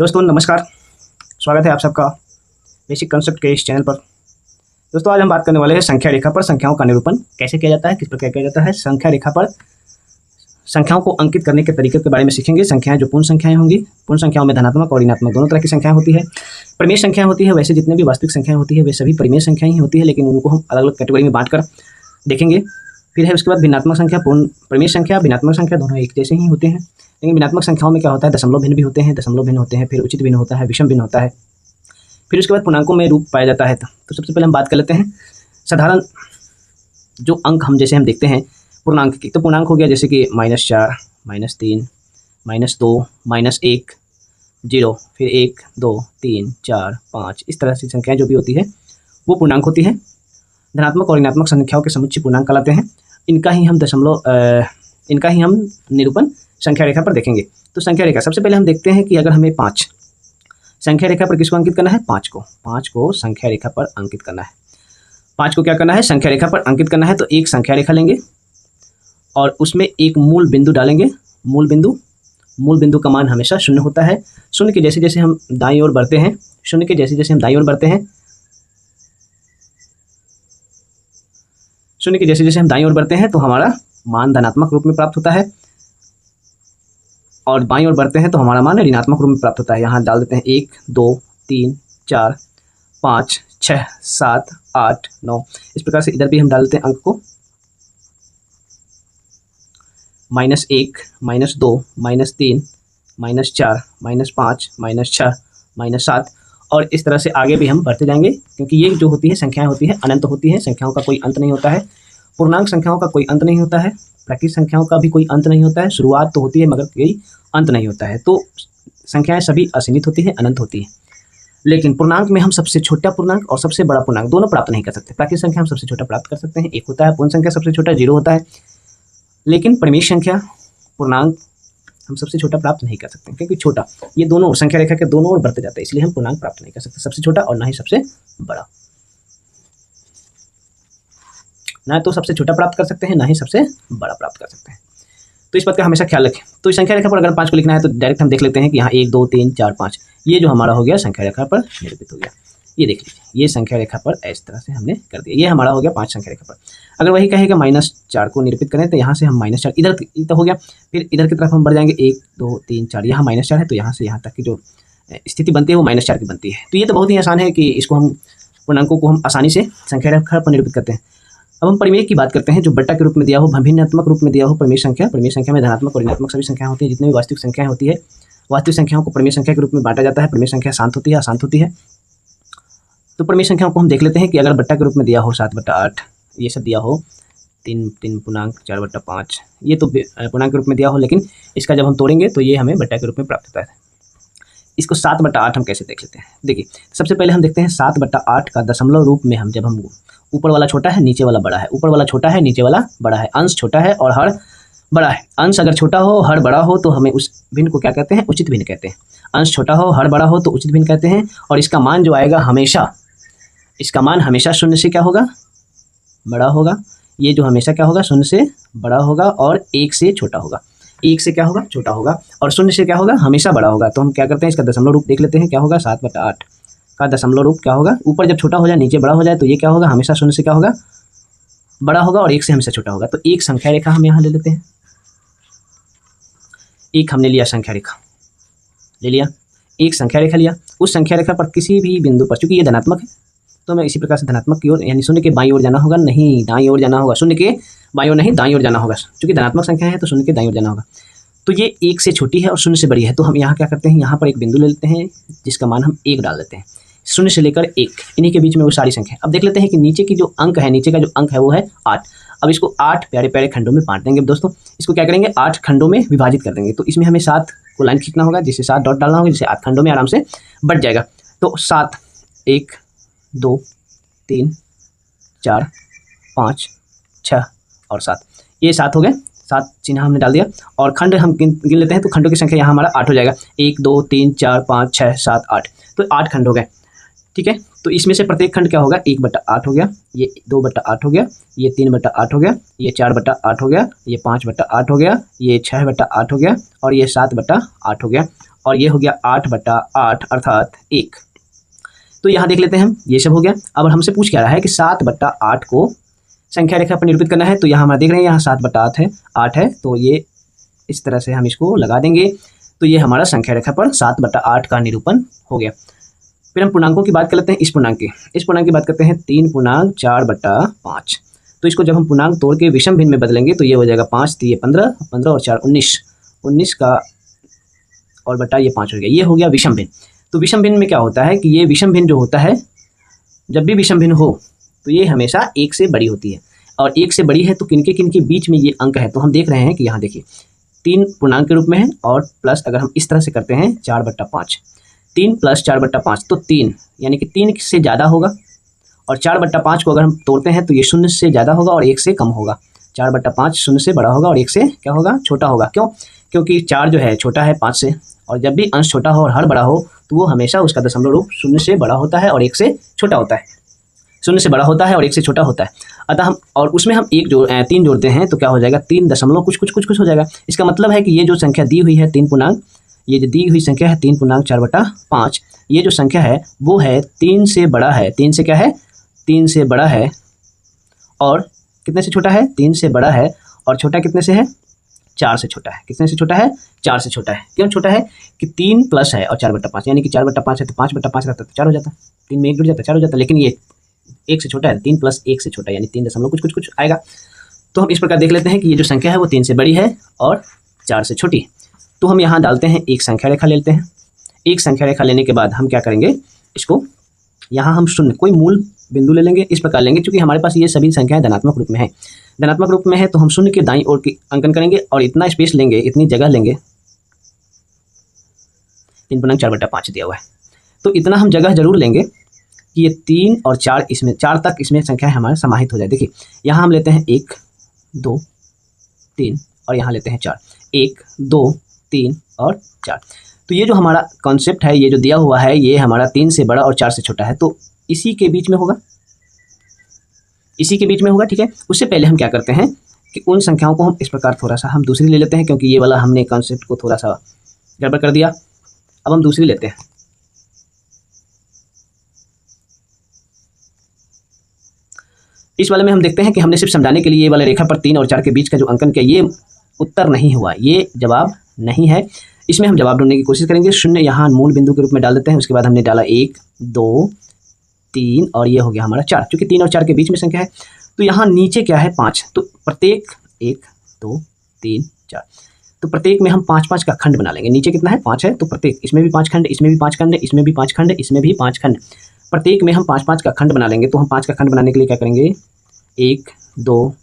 दोस्तों नमस्कार, स्वागत है आप सबका बेसिक कंसेप्ट के इस चैनल पर। दोस्तों आज हम बात करने वाले हैं संख्या रेखा पर संख्याओं का निरूपण कैसे किया जाता है, किस प्रकार किया जाता है। संख्या रेखा पर संख्याओं को अंकित करने के तरीके के बारे में सीखेंगे। संख्याएं जो पूर्ण संख्याएं होंगी, पूर्ण संख्याओं में धनात्मक और ऋणात्मक दोनों तरह की संख्याएं होती है। परिमेय संख्या होती है, वैसे जितने भी वास्तविक संख्याएं होती है वे सभी परिमेय संख्याएं ही होती है, लेकिन उनको हम अलग अलग कैटेगरी में बांट कर देखेंगे। फिर है उसके बाद भिन्नात्मक संख्या, पूर्ण परिमेय संख्या, भिन्नात्मक संख्या दोनों एक जैसे ही होते हैं, लेकिन भिन्नात्मक संख्याओं में क्या होता है, दशमलव भिन्न भी होते हैं, दशमलव भिन्न होते हैं, फिर उचित भिन्न होता है, विषम भिन्न होता है। फिर उसके बाद पूर्णांकों में रूप पाया जाता है। तो सबसे पहले हम बात कर लेते हैं साधारण जो अंक हम जैसे हम देखते हैं पूर्णांक की। तो पूर्णांक हो गया जैसे कि -4, -3, -2, -1, 0, फिर 1, 2, 3, 4, 5 इस तरह से संख्याएं जो भी होती है वो पूर्णांक होती है। धनात्मक और ऋणात्मक संख्याओं के समुच्चय पूर्णांक कहलाते हैं। इनका ही हम निरूपण संख्या रेखा पर देखेंगे। तो संख्या रेखा सबसे पहले हम देखते हैं कि अगर हमें 5 संख्या रेखा पर किसको अंकित करना है, 5 को संख्या रेखा पर अंकित करना है। 5 को क्या करना है, संख्या रेखा पर अंकित करना है। तो एक संख्या रेखा लेंगे और उसमें एक मूल बिंदु डालेंगे। मूल बिंदु का मान हमेशा 0 होता है। शून्य के जैसे जैसे हम दाईं ओर बढ़ते हैं, तो हमारा मान धनात्मक रूप में प्राप्त होता है, और बाईं ओर बढ़ते हैं तो हमारा मान ऋणात्मक रूप में प्राप्त होता है। यहाँ डाल देते हैं 1, 2, 3, 4, 5, 6, 7, 8, 9 इस प्रकार से इधर भी हम डाल देते हैं अंक को। -1, -2, -3, -4, -5, -6, -7 और इस तरह से आगे भी हम बढ़ते जाएंगे, क्योंकि ये जो होती है संख्याएं होती है अनंत होती है। संख्याओं का कोई अंत नहीं होता है। पूर्णांक संख्याओं का कोई अंत नहीं होता है। प्राकृतिक संख्याओं का भी कोई अंत नहीं होता है। शुरुआत तो होती है मगर कोई अंत नहीं होता है। तो संख्याएं सभी असीमित होती है, अनंत होती है। लेकिन पूर्णांक में हम सबसे छोटा पूर्णांक और सबसे बड़ा पूर्णांक दोनों प्राप्त नहीं कर सकते। प्राकृतिक संख्या हम सबसे छोटा प्राप्त कर सकते हैं, 1 होता है। पूर्ण संख्या सबसे छोटा 0 होता है। लेकिन परिमेय संख्या पूर्णांक हम सबसे छोटा प्राप्त नहीं कर सकते, क्योंकि छोटा ये दोनों संख्या रेखा के दोनों ओर बढ़ते जाते हैं, इसलिए हम पूर्णांक प्राप्त नहीं कर सकते, सबसे छोटा और ना ही सबसे बड़ा। ना तो सबसे छोटा प्राप्त कर सकते हैं, ना ही सबसे बड़ा प्राप्त कर सकते हैं। तो इस बात का हमेशा ख्याल रखें। तो इस संख्या रेखा पर अगर 5 को लिखना है तो डायरेक्ट हम देख लेते हैं कि यहाँ 1, 2, 3, 4, 5 ये जो हमारा हो गया संख्या रेखा पर निरूपित हो गया। ये देख लीजिए, ये संख्या रेखा पर इस तरह से हमने कर दिया। ये हमारा हो गया 5 संख्या रेखा पर। अगर वही कहेगा -4 को निरूपित करें तो यहाँ से हम -4 इधर तो हो गया, फिर इधर की तरफ हम बढ़ जाएंगे 1, 2, 3, 4 यहाँ -4 है, तो यहाँ से यहाँ तक की जो स्थिति बनती है वो -4 की बनती है। तो ये तो बहुत ही आसान है कि इसको हम पूर्णांकों को हम आसानी से संख्या रेखा पर निरूपित करते हैं। अब हम परिमेय की बात करते हैं, जो बट्टा के रूप में दिया हो, भिन्नात्मक रूप में दिया हो परिमेय संख्या में धनात्मक और ऋणात्मक सभी संख्याएं होती है। जितनी भी वास्तविक संख्याएं होती है, वास्तविक संख्याओं को परिमेय संख्या के रूप में बांटा जाता है। परिमेय संख्या शांत होती है, अशांत होती है। तो परिमेय संख्याओं को हम देख लेते हैं कि अगर बट्टा के रूप में दिया हो 7/8, ये सब दिया हो 3 पूर्णांक 4/5, ये तो पूर्णांक के रूप में दिया हो, लेकिन इसका जब हम तोड़ेंगे तो ये हमें बट्टा के रूप में प्राप्त होता है। इसको 7/8 हम कैसे देख लेते हैं। देखिए सबसे पहले हम देखते हैं 7/8 का दशमलव रूप में हम जब हम ऊपर वाला छोटा है नीचे वाला बड़ा है, ऊपर वाला छोटा है नीचे वाला बड़ा है, अंश छोटा है और हर बड़ा है। अंश अगर छोटा हो हर बड़ा हो तो हमें उस भिन्न को क्या कहते हैं, उचित भिन्न कहते हैं। अंश छोटा हो हर बड़ा हो तो उचित भिन्न कहते हैं। और इसका मान जो आएगा हमेशा 0 से क्या होगा, बड़ा होगा। ये जो हमेशा क्या होगा, 0 से बड़ा होगा और 1 से छोटा होगा। 1 से क्या होगा, छोटा होगा, और 0 से क्या होगा, हमेशा बड़ा होगा। तो हम क्या करते हैं, इसका दशमलव रूप देख लेते हैं। क्या होगा, 7/8 का दशमलव रूप क्या होगा, ऊपर जब छोटा हो जाए नीचे बड़ा हो जाए तो ये क्या होगा, हमेशा 0 से क्या होगा, बड़ा होगा, और 1 से हमेशा छोटा होगा। तो एक संख्या रेखा हम यहाँ ले लेते हैं। एक हमने लिया संख्या रेखा, ले लिया एक संख्या रेखा लिया। उस संख्या रेखा पर किसी भी बिंदु पर, चूंकि ये धनात्मक है तो मैं इसी प्रकार से धनात्मक की ओर, यानी 0 के बाईं ओर जाना होगा, नहीं दाईं ओर जाना होगा। 0 के बाईं ओर नहीं, दाईं ओर जाना होगा, क्योंकि धनात्मक संख्या है तो 0 के दाईं ओर जाना होगा। तो ये 1 से छोटी है और 0 से बड़ी है, तो हम यहाँ क्या करते हैं, यहाँ पर एक बिंदु ले लेते हैं जिसका मान हम 1 डाल देते हैं। 0 से लेकर 1 इन्हीं के बीच में वो सारी संख्या। अब देख लेते हैं कि नीचे का जो अंक है वो है 8। अब इसको 8 प्यारे प्यारे खंडों में बांट देंगे। दोस्तों इसको क्या करेंगे, 8 खंडों में विभाजित कर देंगे। तो इसमें हमें 7 को लाइन खींचना होगा, जिससे 7 डॉट डालना होगा, जिससे 8 खंडों में आराम से बट जाएगा। तो 7, 1, 2, 3, 4, 5, 6 और 7, ये 7 हो गए। 7 चिन्ह हमने डाल दिया और खंड हम गिन लेते हैं। तो खंडों की संख्या यहाँ हमारा 8 हो जाएगा। 1, 2, 3, 4, 5, 6, 7, 8, तो 8 खंड हो गए। ठीक है, तो इसमें से प्रत्येक खंड क्या होगा, 1/8 हो गया, ये 2/8 हो गया, ये 3/8 हो गया, ये 4/8 हो गया, ये 5/8 हो गया, ये 6/8 हो गया और ये 7/8 हो गया। और ये हो गया 8/8 अर्थात 1। तो यहाँ देख लेते हैं हम, ये सब हो गया। अब हमसे पूछ क्या रहा है कि 7/8 को संख्या रेखा पर निरूपित करना है। तो यहाँ हमारा देख रहे हैं यहाँ 7/8 है, 8 है, तो ये इस तरह से हम इसको लगा देंगे। तो ये हमारा संख्या रेखा पर 7/8 का निरूपण हो गया। फिर हम पूर्णांकों की बात कर लेते हैं। इस पूर्णांक की बात करते हैं 3/4/5। तो इसको जब हम पूर्णांक तोड़ के विषम भिन्न में बदलेंगे तो ये हो जाएगा 5 3 15, 15 और 4 19, 19 का और बटा ये 5 हो गया। ये हो गया विषम भिन्न। तो विषम भिन्न में क्या होता है कि ये विषम भिन्न जो होता है, जब भी विषम भिन्न हो तो ये हमेशा 1 से बड़ी होती है, और 1 से बड़ी है तो किनके बीच में ये अंक है। तो हम देख रहे हैं कि यहाँ देखिए 3 पूर्णांक के रूप में है, और प्लस अगर हम इस तरह से करते हैं 4/5, 3 + 4/5 तो 3, यानी कि 3 से ज़्यादा होगा। और 4/5 को अगर हम तोड़ते हैं तो ये 0 से ज़्यादा होगा और 1 से कम होगा। 4/5 0 से बड़ा होगा और 1 से क्या होगा, छोटा होगा। क्यों? क्योंकि 4 जो है छोटा है 5 से, और जब भी अंश छोटा हो और हर बड़ा हो तो वो हमेशा उसका दशमलव रूप 0 से बड़ा होता है और 1 से छोटा होता है। 0 से बड़ा होता है और 1 से छोटा होता है। अतः हम और उसमें हम 3 जोड़ते हैं तो क्या हो जाएगा, 3 दशमलव कुछ हो जाएगा। इसका मतलब है कि ये जो संख्या दी हुई है 3 पूर्णांक, ये जो दी हुई संख्या है 3/4/5, ये जो संख्या है वो है 3 से बड़ा है। 3 से क्या है, 3 से बड़ा है, और कितने से छोटा है, 3 से बड़ा है, और छोटा कितने से है, 4 से छोटा है। कितने से छोटा है, 4 से छोटा है। क्यों छोटा है कि 3 प्लस है और 4/5, यानी कि 4/5 है तो 5/5 रहता तो 4 हो जाता, 3 में 1 जुड़ जाता, 4 हो जाता। लेकिन ये 1 से छोटा है, 3 + 1 से छोटा है, यानी 3 दशमलव कुछ आएगा। तो हम इस प्रकार देख लेते हैं कि ये जो संख्या है वो 3 से बड़ी है और 4 से छोटी। तो हम यहाँ डालते हैं एक संख्या रेखा लेते हैं। एक संख्या रेखा लेने के बाद हम क्या करेंगे, इसको यहाँ हम शून्य कोई मूल बिंदु ले लेंगे। इस प्रकार लेंगे क्योंकि हमारे पास ये सभी संख्याएं धनात्मक रूप में है। धनात्मक रूप में है तो हम शून्य के दाईं ओर की अंकन करेंगे और इतना स्पेस लेंगे, इतनी जगह लेंगे। 3/4/5 दिया हुआ है तो इतना हम जगह जरूर लेंगे कि ये 3 और 4 इसमें 4 तक इसमें संख्याएं हमारे समाहित हो जाए। देखिए यहाँ हम लेते हैं 1 2 3 और यहाँ लेते हैं 4, 1 2 3 और 4। तो ये जो हमारा कॉन्सेप्ट है, ये जो दिया हुआ है, ये हमारा 3 से बड़ा और 4 से छोटा है, तो इसी के बीच में होगा, इसी के बीच में होगा। ठीक है, उससे पहले हम क्या करते हैं कि उन संख्याओं को हम इस प्रकार थोड़ा सा हम दूसरी ले लेते हैं, क्योंकि ये वाला हमने कॉन्सेप्ट को थोड़ा सा गड़बड़ कर दिया। अब हम दूसरी लेते हैं। इस वाले में हम देखते हैं कि हमने सिर्फ समझाने के लिए ये वाले रेखा पर 3 और 4 के बीच का जो अंकन किया, ये उत्तर नहीं हुआ, ये जवाब नहीं है। इसमें हम जवाब ढूंढने की कोशिश करेंगे। 0 यहाँ मूल बिंदु के रूप में डाल देते हैं। उसके बाद हमने डाला 1 2 3 और ये हो गया हमारा 4, क्योंकि 3 और 4 के बीच में संख्या है। तो यहाँ नीचे क्या है, 5, तो प्रत्येक 1 2 3 4, तो प्रत्येक में हम 5-5 का खंड बना लेंगे। नीचे कितना है, 5 है, तो प्रत्येक इसमें भी 5 खंड, इसमें भी 5 खंड, इसमें भी 5 खंड, इसमें भी 5 खंड, प्रत्येक में हम 5-5 का खंड बना लेंगे। तो हम 5 का खंड बनाने के लिए क्या करेंगे, 1 2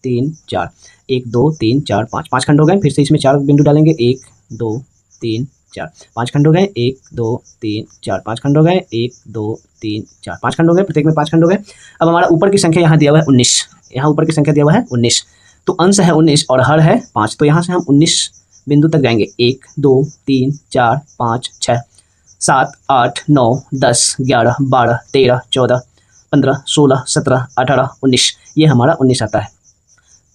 3 4, 1 2 3 4 5, 5 खंड हो गए। फिर से इसमें 4 बिंदु डालेंगे, 1 2 3 4, 5 खंड हो गए, 1 2 3 4, 5 खंड हो गए, 1 2 3 4, 5 खंड हो गए, प्रत्येक में 5 खंड हो गए। अब हमारा ऊपर की संख्या यहाँ दिया हुआ है 19, यहाँ ऊपर की संख्या दिया हुआ है 19, तो अंश है 19 और हर है 5, तो यहाँ से हम 19 बिंदु तक जाएंगे। 1 2 3 4 5 6 7 8 9 10 11 12 13 14 15 16 17 18 19, ये हमारा 19 आता है।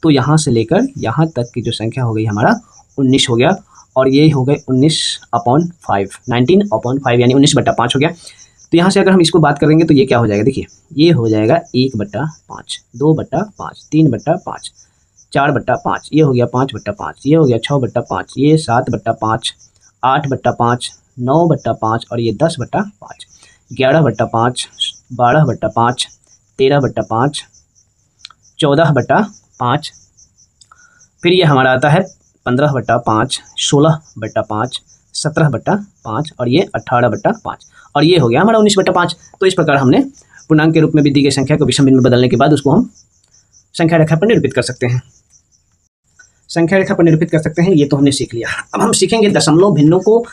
तो यहाँ से लेकर यहाँ तक की जो संख्या हो गई हमारा 19 हो गया, और ये हो गए 19/5, 19/5 यानी 19/5 हो गया। तो यहाँ से अगर हम इसको बात करेंगे तो ये क्या हो जाएगा, देखिए ये हो जाएगा 1/5, 2/5, 3/5, 4/5, ये हो गया 5/5, ये हो गया 6/5, ये 7/5, 8/5, 9/5 और ये 10/5, 11/5, 12/5, 13/5, 14/5, फिर ये हमारा आता है 15/5, 16/5, 17/5 और ये 18/5, और ये हो गया हमारा 19/5। तो इस प्रकार हमने पूर्णांक के रूप में भी दी गई संख्या को विषम भिन्न में बदलने के बाद उसको हम संख्या रेखा पर निरूपित कर सकते हैं। संख्या रेखा पर निरूपित कर सकते हैं, ये तो हमने सीख लिया। अब हम सीखेंगे दशमलव भिन्नों को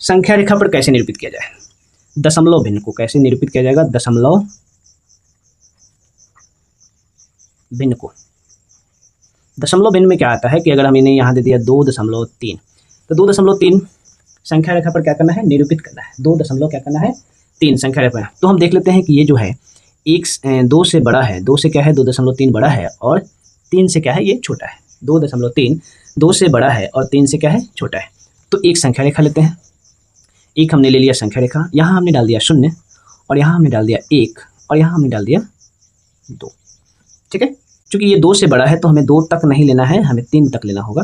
संख्या रेखा पर कैसे निरूपित किया जाए। दशमलव भिन्न को कैसे निरूपित किया जाएगा, दशमलव भिन्न को, दशमलव भिन्न में क्या आता है कि अगर हम इन्हें यहाँ दे दिया 2.3, तो 2.3 संख्या रेखा पर क्या करना है, निरूपित करना है। 2 क्या करना है, 3 संख्या रेखा। तो हम देख लेते हैं कि ये जो है 2 से बड़ा है, 2 से क्या है 2.3 बड़ा है, और 3 से क्या है ये छोटा है। 2.3 2 से बड़ा है और 3 से क्या है छोटा है। तो एक संख्या रेखा लेते हैं, एक हमने ले लिया संख्या रेखा, यहाँ हमने डाल दिया 0 और यहाँ हमने डाल दिया 1 और यहाँ हमने डाल दिया 2। ठीक है, चूँकि ये 2 से बड़ा है तो हमें 2 तक नहीं लेना है, हमें 3 तक लेना होगा।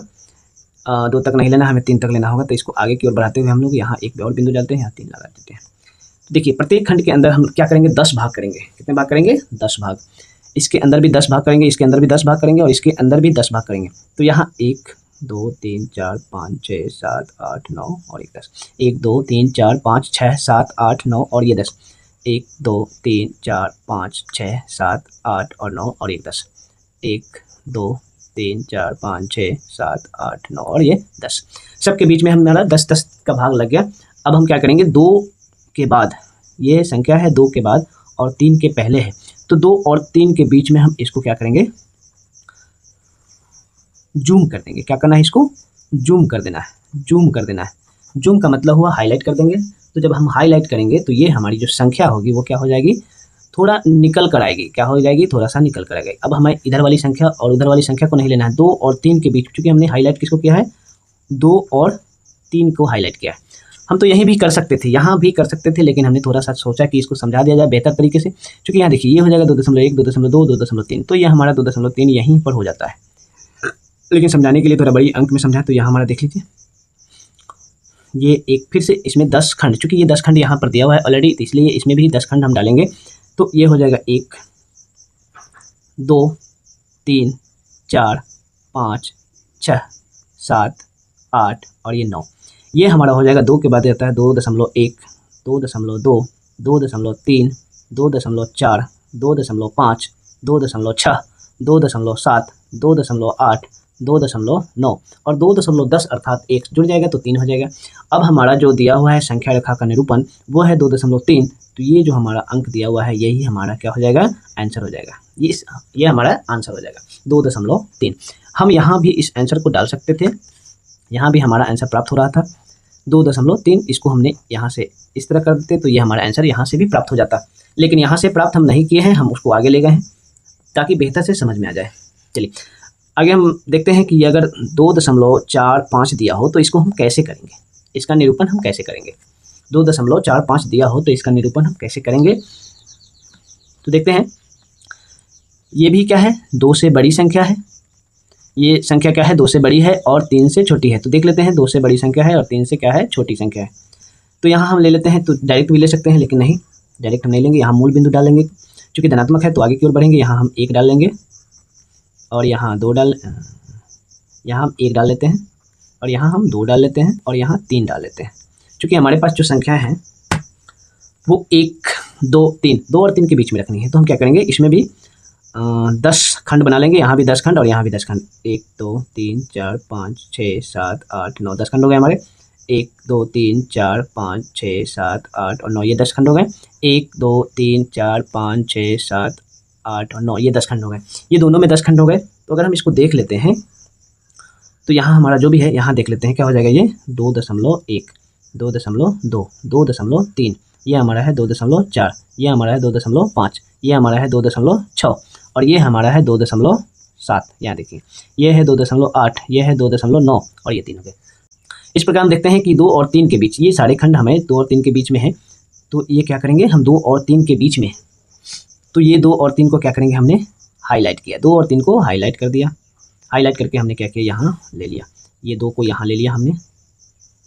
2 तक नहीं लेना, हमें 3 तक लेना होगा। तो इसको आगे की ओर बढ़ाते हुए हम लोग यहाँ एक और बिंदु डालते हैं, यहाँ 3 लगा देते हैं। तो देखिए प्रत्येक खंड के अंदर हम क्या करेंगे, 10 भाग करेंगे। कितने भाग करेंगे, 10 भाग। इसके अंदर भी 10 भाग करेंगे, इसके अंदर भी 10 भाग करेंगे और इसके अंदर भी 10 भाग करेंगे। तो यहाँ 1 2 3 4 5 6 7 8 9 और 1 10। 1 2 3 4 5 6 7 8 9 और ये 10। 1 2 3 4 5 6 7 8 और 9 और 1 10। 1 2 3 4 5 6 7 8 9 और ये 10। सबके बीच में हमारा 10 10 का भाग लग गया। अब हम क्या करेंगे, 2 के बाद, ये संख्या है 2 के बाद और 3 के पहले है, तो 2 और 3 के बीच में हम इसको क्या करेंगे, जूम कर देंगे। क्या करना है, इसको जूम कर देना है। जूम कर देना है, जूम का मतलब हुआ हाईलाइट कर देंगे। तो जब हम हाईलाइट करेंगे तो ये हमारी जो संख्या होगी वो क्या हो जाएगी, थोड़ा निकल कर आएगी। क्या हो जाएगी, थोड़ा सा निकल कर आएगी। अब हमें इधर वाली संख्या और उधर वाली संख्या को नहीं लेना है। 2 और 3 के बीच, क्योंकि हमने हाईलाइट किसको किया है, 2 और 3 को हाईलाइट किया है। हम तो यहीं भी कर सकते थे, यहाँ भी कर सकते थे, लेकिन हमने थोड़ा सा सोचा कि इसको समझा दिया जाए बेहतर तरीके से। क्योंकि यहाँ देखिए ये हो जाएगा 2.1 2.2 2.3, तो ये हमारा 2.3 यहीं पर हो जाता है। लेकिन समझाने के लिए थोड़ा बड़ी अंक में समझाएं तो यहाँ हमारा देख लीजिए, ये एक फिर से इसमें 10 खंड, चूँकि ये 10 खंड यहाँ पर दिया हुआ है ऑलरेडी, तो इसलिए इसमें भी 10 खंड हम डालेंगे। तो ये हो जाएगा 1 2 3 4 5 6 7 8 और ये 9। ये हमारा हो जाएगा 2 के बाद रहता है 2.1 2.2 2.3 2.4 2.5 2.6 2.7 2.8 2.9 और 2.10 अर्थात 1 जुड़ जाएगा तो 3 हो जाएगा। अब हमारा जो दिया हुआ है संख्या रेखा का निरूपण वो है 2.3, तो ये जो हमारा अंक दिया हुआ है यही हमारा क्या हो जाएगा, आंसर हो जाएगा। ये हमारा आंसर हो जाएगा 2.3। हम यहाँ भी इस आंसर को डाल सकते थे, यहाँ भी हमारा आंसर प्राप्त हो रहा था 2.3। इसको हमने यहाँ से इस तरह कर देते तो ये हमारा आंसर यहाँ से भी प्राप्त हो जाता, लेकिन यहाँ से प्राप्त हम नहीं किए हैं, हम उसको आगे ले गए हैं ताकि बेहतर से समझ में आ जाए। चलिए आगे हम देखते हैं कि अगर 2.45 दिया हो तो इसको हम कैसे करेंगे, इसका निरूपण हम कैसे करेंगे। 2.45 दिया हो तो इसका निरूपण हम कैसे करेंगे, तो देखते हैं। ये भी क्या है, 2 से बड़ी संख्या है। ये संख्या क्या है, 2 से बड़ी है और 3 से छोटी है। तो देख लेते हैं, 2 से बड़ी संख्या है और 3 से क्या है, छोटी संख्या है। तो यहाँ हम ले लेते हैं, तो डायरेक्ट भी ले सकते हैं, लेकिन नहीं, डायरेक्ट हम नहीं लेंगे। यहाँ मूल बिंदु डालेंगे, चूँकि धनात्मक है तो आगे की ओर बढ़ेंगे। यहाँ हम 1 डाल लेंगे और यहाँ 2 डाल, यहाँ हम 1 डाल लेते हैं और यहाँ हम 2 डाल लेते हैं और यहाँ 3 डाल लेते हैं। चूँकि हमारे पास जो संख्या है वो 1 2 3, 2 और 3 के बीच में रखनी है, तो हम क्या करेंगे, इसमें भी 10 खंड बना लेंगे। यहाँ भी 10 खंड और यहाँ भी 10 खंड। 1 2 3 4 5 6 7 8 9, 10 खंड हो गए हमारे। 1 2 3 4 5 6 7 8 और 9, ये 10 खंड हो गए। 1 2 3 4 5 6 7 8 और 9, ये 10 खंड हो गए। ये दोनों में 10 खंड हो गए। तो अगर हम इसको देख लेते हैं तो यहाँ हमारा जो भी है, यहाँ देख लेते हैं क्या हो जाएगा। ये 2.1 2.2 2.3, ये हमारा है 2.4, ये हमारा है 2.5, ये हमारा है 2.6 और ये हमारा है 2.7। यहाँ देखिए ये है 2.8, ये है 2.9 और ये 3 हो गए। इस प्रकार हम देखते हैं कि 2 और 3 के बीच, ये सारे खंड हमें 2 और 3 के बीच में है। तो ये क्या करेंगे हम, 2 और 3 के बीच में, तो ये 2 और 3 को क्या करेंगे, हमने हाईलाइट किया। 2 और 3 को हाईलाइट कर दिया। हाईलाइट करके हमने क्या किया, यहाँ ले लिया। ये 2 को यहाँ ले लिया हमने,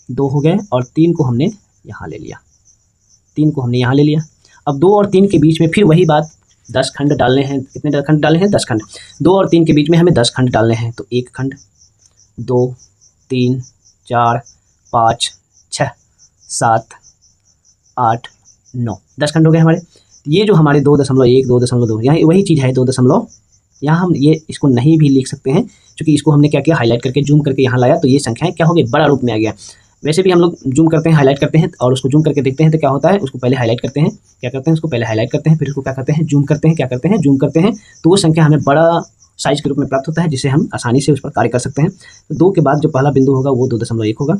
2 हो गए और 3 को हमने यहाँ ले लिया, 3 को हमने यहाँ ले लिया। अब 2 और 3 के बीच में फिर वही बात, 10 खंड डालने हैं। कितने खंड डाले हैं, 10 खंड। 2 और 3 के बीच में हमें 10 खंड डालने हैं, तो 1 खंड 2 3 4 5 6 7 8 9, 10 खंड हो गए हमारे। ये जो हमारे 2.1 2.2, यहाँ वही चीज़ है 2. यहाँ हम ये इसको नहीं भी लिख सकते हैं, क्योंकि इसको हमने क्या किया, हाईलाइट करके जूम करके यहाँ लाया, तो ये संख्याएं क्या हो गई, बड़ा रूप में आ गया। वैसे भी हम लोग जूम करते हैं, हाईलाइट करते हैं और उसको जूम करके देखते हैं तो क्या होता है, उसको पहले हाईलाइट करते हैं, क्या करते हैं, उसको पहले हाईलाइट करते हैं, फिर उसको क्या करते हैं, जूम करते हैं, क्या करते हैं, जूम करते हैं, तो वो संख्या हमें बड़ा साइज के रूप में प्राप्त होता है, जिससे हम आसानी से उस पर कार्य कर सकते हैं। तो 2 के बाद जो पहला बिंदु होगा वो 2.1 होगा,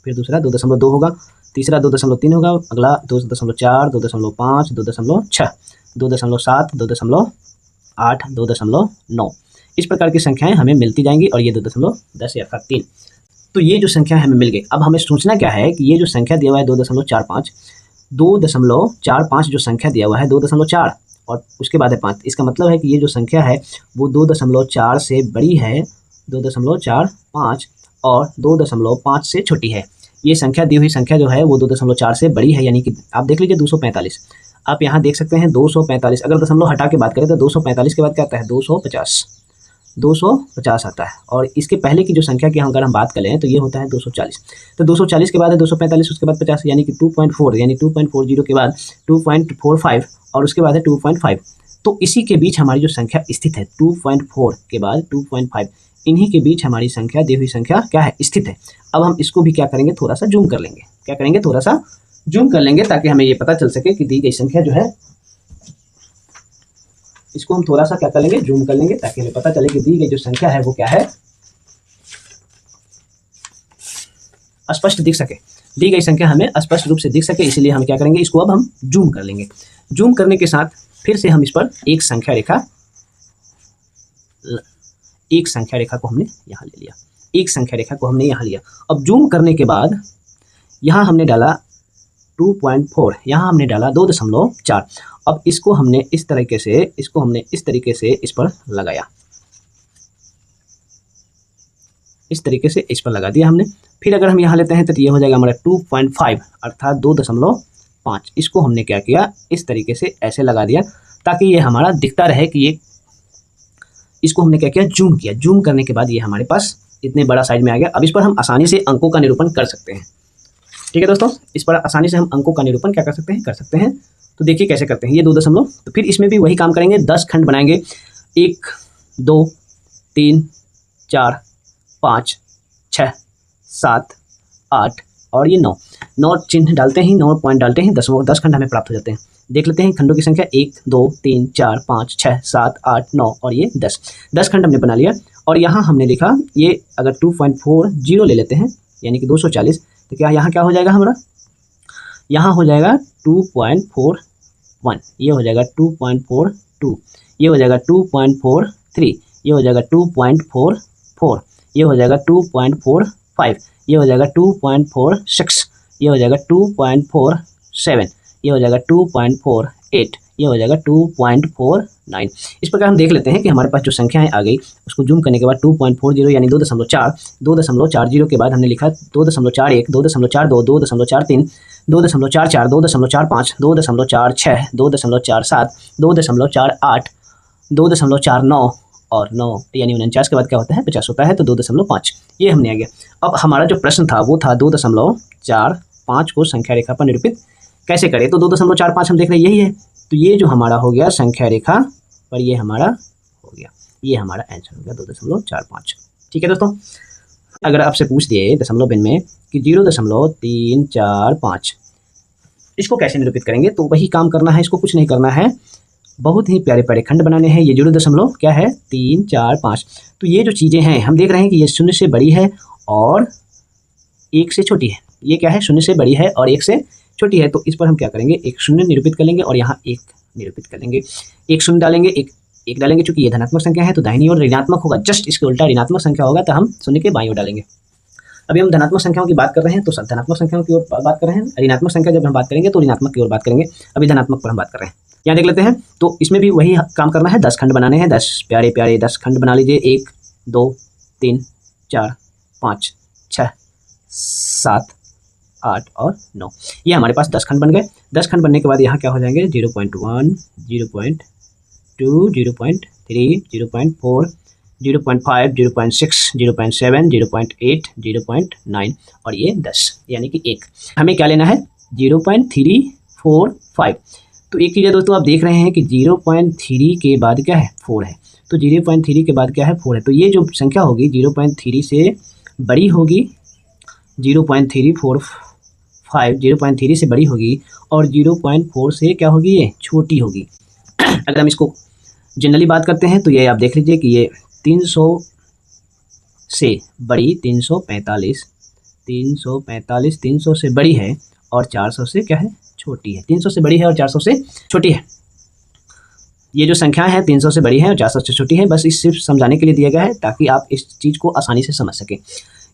फिर दूसरा 2.2 होगा, तीसरा 2.3 होगा, अगला 2.4 2.5 2.6 2.7 2.8 2.9। इस प्रकार की संख्याएं हमें मिलती जाएंगी और ये 2.10 अर्थात 3। तो ये जो संख्या हमें मिल गई। अब हमें सोचना क्या है कि ये जो संख्या दिया हुआ है 2.45 जो संख्या दिया हुआ है 2.4 और उसके बाद है 5। इसका मतलब है कि ये जो संख्या है वो 2.4 से बड़ी है, 2.45 और 2.5 से छोटी है। ये संख्या दी हुई संख्या जो है वो 2.4 से बड़ी है, यानी कि आप देख लीजिए 245। आप यहाँ देख सकते हैं 245, अगर दशमलव हटा के बात करें तो 245 के बाद क्या आता है 250 आता है। और इसके पहले की जो संख्या की अगर हम बात करें तो ये होता है 240। तो 240 के बाद है 245, उसके बाद 50, यानी कि 2.4, यानी 2.40 के बाद 2.45 और उसके बाद है 2.5। तो इसी के बीच हमारी जो संख्या स्थित है 2.4 के बाद 2.5, इन्हीं के बीच हमारी संख्या दी हुई संख्या क्या है स्थित है। अब हम इसको भी क्या करेंगे, थोड़ा सा जूम कर लेंगे। क्या करेंगे, थोड़ा सा जूम कर लेंगे ताकि हमें ये पता चल सके कि दी गई संख्या जो है, इसको हम थोड़ा सा क्या कर लेंगे, जूम कर लेंगे ताकि हमें पता चले कि दी गई जो संख्या है वो क्या है, स्पष्ट दिख सके। दी गई संख्या हमें स्पष्ट रूप से दिख सके, इसलिए हम क्या करेंगे, इसको अब हम जूम कर लेंगे। जूम करने के साथ फिर से हम इस पर एक संख्या रेखा को हमने यहाँ ले लिया, एक संख्या रेखा को हमने यहाँ लिया। अब जूम करने के बाद यहाँ हमने डाला 2.4, यहाँ हमने डाला 2.4। अब इसको हमने इस तरीके से इस पर लगाया, इस तरीके से इस पर लगा दिया हमने। फिर अगर हम यहाँ लेते हैं तो ये हो जाएगा हमारा 2.5 अर्थात 2.5। इसको हमने क्या किया, इस तरीके से ऐसे लगा दिया ताकि ये हमारा दिखता रहे कि ये, इसको हमने क्या किया, जूम किया। जूम करने के बाद ये हमारे पास इतने बड़ा साइज में आ गया। अब इस पर हम आसानी से अंकों का निरूपण कर सकते हैं। ठीक है दोस्तों, इस पर आसानी से हम अंकों का निरूपण क्या कर सकते हैं। तो देखिए कैसे करते हैं। ये 2 दशमलव, तो फिर इसमें भी वही काम करेंगे, 10 खंड बनाएंगे। 1 2 3 4 5 6 7 8 और ये 9 चिन्ह डालते हैं, 9 पॉइंट डालते हैं, 10 खंड हमें प्राप्त हो जाते हैं। देख लेते हैं खंडों की संख्या 1 2 3 4 5 6 7 8 9 और ये 10 खंड हमने बना लिया। और यहाँ हमने लिखा, ये अगर 2.40 ले लेते हैं यानी कि 240, तो क्या यहाँ क्या हो जाएगा हमारा, यहाँ हो जाएगा 2.41, ये हो जाएगा 2.42, ये हो जाएगा 2.43, ये हो जाएगा 2.44, ये हो जाएगा 2.45, ये हो जाएगा 2.46, ये हो जाएगा 2.47, ये हो जाएगा 2.48, ये हो जाएगा 2.49। इस प्रकार हम देख लेते हैं कि हमारे पास जो संख्याएं आ गई, उसको जूम करने के बाद 2.40 यानी 2.40 के बाद हमने लिखा 2.41, 2.42, 2.43, 2.44, 2.45, 2.46, 2.47, 2.48, 2.49 और 9 यानी 49 के बाद क्या होता है 50 होता है, तो 2.5 ये हमने आ गया। अब हमारा जो प्रश्न था वो था 2.45 को संख्या रेखा पर निरूपित कैसे करें। तो 2.45 हम देख रहे हैं यही है, तो ये जो हमारा हो गया संख्या रेखा पर, ये हमारा हो गया, ये हमारा आंसर हो गया 2.45। ठीक है दोस्तों, अगर आपसे पूछ दिए दशमलव भिन्न में कि 0.345 इसको कैसे निरूपित करेंगे, तो वही काम करना है, इसको कुछ नहीं करना है, बहुत ही प्यारे प्यारे खंड बनाने हैं। ये 0.345, तो ये जो चीज़ें हैं हम देख रहे हैं कि ये 0 से बड़ी है और 1 से छोटी है। ये क्या है, 0 से बड़ी है और 1 से छोटी है, तो इस पर हम क्या करेंगे, एक 0 निरूपित कर लेंगे और यहाँ 1 निरूपित कर लेंगे। एक 0 डालेंगे, एक डालेंगे, चूंकि ये धनात्मक संख्या है तो दाहिनी ओर ऋणात्मक होगा, जस्ट इसके उल्टा ऋणात्मक संख्या होगा तो हम 0 के बाईं ओर डालेंगे। अभी हम धनात्मक संख्याओं की बात कर रहे हैं तो धनात्मक संख्याओं की ओर बात कर रहे हैं, ऋणात्मक संख्या जब हम बात करेंगे तो ऋणात्मक की ओर बात करेंगे। अभी धनात्मक पर हम बात कर रहे हैं। यहाँ देख लेते हैं, तो इसमें भी वही काम करना है, 10 खंड बनाने हैं, 10 प्यारे प्यारे 10 खंड बना लीजिए। 1 2 3 4 5 6 7 8 और 9, ये हमारे पास 10 खंड बन गए। 10 खंड बनने के बाद यहाँ क्या हो जाएंगे, 0.1 0.2 0.3 0.4 0.5 0.6 0.7 0.8 0.9 और ये 10 यानी कि 1। हमें क्या लेना है, 0.345। तो एक चीज़ है दोस्तों, आप देख रहे हैं कि 0.3 के बाद क्या है, 4 है, तो 0.3 के बाद क्या है, 4 है, तो ये जो संख्या होगी 0.3 से बड़ी होगी, 0.345 0.3 से बड़ी होगी और 0.4 से क्या होगी, ये छोटी होगी। अगर हम इसको जनरली बात करते हैं तो ये आप देख लीजिए कि ये 300 से बड़ी 345 300 से बड़ी है और 400 से क्या है, छोटी है। 300 से बड़ी है और 400 से छोटी है। ये जो संख्या है 300 से बड़ी है और 400 से छोटी है, बस इस सिर्फ समझाने के लिए दिया गया है ताकि आप इस चीज़ को आसानी से समझ सकें।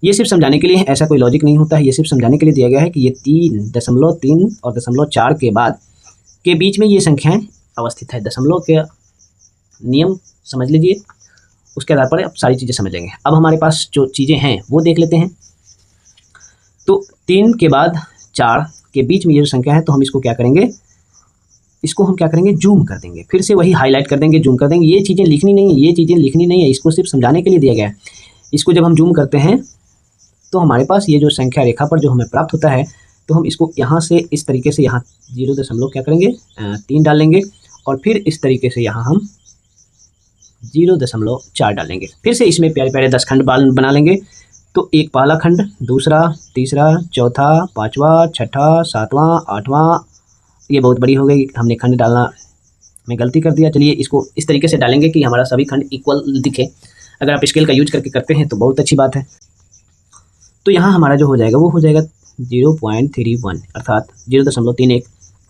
ये सिर्फ समझाने के लिए है, ऐसा कोई लॉजिक नहीं होता है, ये सिर्फ समझाने के लिए दिया गया है कि ये 3.3 और 0.4 के बाद के बीच में ये संख्याएं अवस्थित है। दशमलव के नियम समझ लीजिए, उसके आधार पर आप सारी चीज़ें समझ लेंगे। अब हमारे पास जो चीज़ें हैं वो देख लेते हैं। तो 3 के बाद 4 के बीच में ये जो संख्या है, तो हम इसको क्या करेंगे, इसको हम क्या करेंगे, जूम कर देंगे। फिर से वही हाईलाइट कर देंगे, जूम कर देंगे। ये चीज़ें लिखनी नहीं है, ये चीज़ें लिखनी नहीं है, इसको सिर्फ समझाने के लिए दिया गया है। इसको जब हम जूम करते हैं तो हमारे पास ये जो संख्या रेखा पर जो हमें प्राप्त होता है, तो हम इसको यहाँ से इस तरीके से यहाँ 0 क्या करेंगे 3 डालेंगे, और फिर इस तरीके से यहाँ हम 0.4 डालेंगे। फिर से इसमें प्यारे प्यारे 10 खंड बना लेंगे। तो एक पहला खंड, दूसरा, तीसरा, चौथा, पाँचवा, छठा, सातवां, आठवां, ये बहुत बड़ी हो गई, हमने खंड डालना में गलती कर दिया। चलिए इसको इस तरीके से डालेंगे कि हमारा सभी खंड इक्वल दिखे। अगर आप स्केल का यूज करके करते हैं तो बहुत अच्छी बात है। तो यहाँ हमारा जो हो जाएगा वो हो जाएगा 0.31, अर्थात 0.31,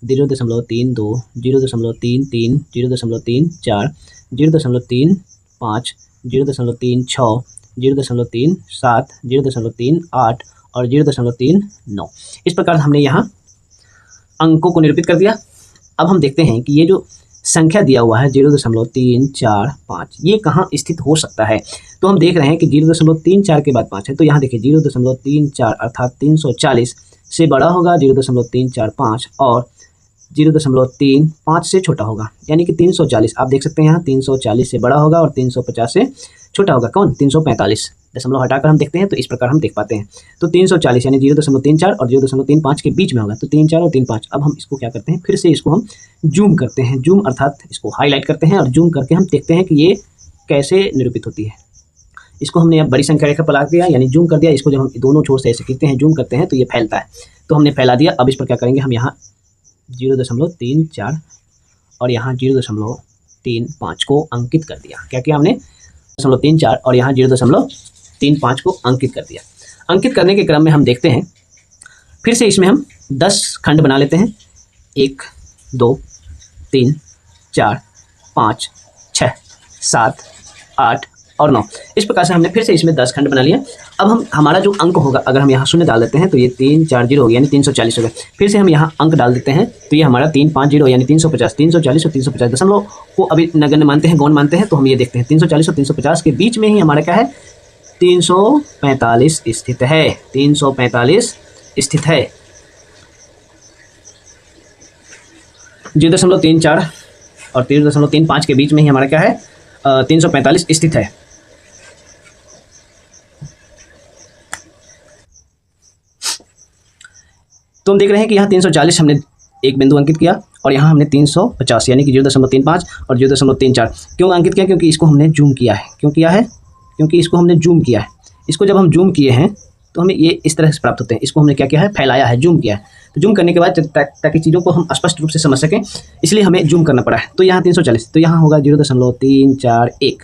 0.32, 0.33, 0.34, 0.35, 0.36, 0.37, 0.38 और 0.39। इस प्रकार हमने यहाँ अंकों को निरूपित कर दिया। अब हम देखते हैं कि ये जो संख्या दिया हुआ है 0.345, ये कहाँ स्थित हो सकता है। तो हम देख रहे हैं कि 0.34 के बाद 5 है, तो यहाँ देखिए 0.34 अर्थात 340 से बड़ा होगा 0.345 और 0.35 से छोटा होगा, यानी कि 340। आप देख सकते हैं यहाँ 340 से बड़ा होगा और 350 से छोटा होगा। कौन? 345। दशमलव हटाकर हम देखते हैं तो इस प्रकार हम देख पाते हैं। तो 340 यानी 0.34 और 0.35 के बीच में होगा, तो 3, 4 और 3, 5। अब हम इसको क्या करते हैं, फिर से इसको हम जूम करते हैं। जूम अर्थात इसको हाईलाइट करते हैं और जूम करके हम देखते हैं कि ये कैसे निरूपित होती है। इसको हमने अब बड़ी संख्या रेखा पर ला दिया, यानी जूम कर दिया। इसको जब हम दोनों छोर से ऐसे खींचते हैं, जूम करते हैं, तो ये फैलता है। तो हमने फैला दिया। अब इस पर क्या करेंगे, हम यहाँ 0.34 और यहाँ 0.35 को अंकित कर दिया। क्या किया हमने, 0.34 और यहाँ 0.35 को अंकित कर दिया। अंकित करने के क्रम में हम देखते हैं, फिर से इसमें हम 10 खंड बना लेते हैं। 1, 2, 3, 4, 5, 6, 7, 8 और 9। इस प्रकार से हमने फिर से इसमें 10 खंड बना लिया। अब हम हमारा जो अंक होगा, अगर हम यहाँ 0 डाल देते हैं तो ये 3, 4, 0 हो गया, यानी 340 हो गया। फिर से हम यहाँ अंक डाल देते हैं तो ये हमारा 3, 5, 0 यानी 350, 340 और 350। दशमलव को अभी नगण्य मानते हैं, गौण मानते हैं, तो हम ये देखते हैं 340 और 350 के बीच में ही हमारा क्या है, 345 स्थित है। 345 स्थित है। 0.34 और 0.35 के बीच में ही हमारा क्या है, 345 स्थित है। तो हम देख रहे हैं कि यहाँ 340 हमने एक बिंदु अंकित किया और यहाँ हमने 350 यानी कि 0.35 और 0.34 क्यों अंकित किया, क्योंकि इसको हमने जूम किया है। क्यों किया है, क्योंकि इसको हमने जूम किया है। इसको जब हम जूम किए हैं तो हमें ये इस तरह से प्राप्त होते हैं। इसको हमने क्या किया है, फैलाया है, जूम किया है। तो जूम करने के बाद ताकि चीज़ों को हम स्पष्ट रूप से समझ सकें, इसलिए हमें जूम करना पड़ा है। तो यहाँ 340, तो यहाँ होगा 0.341,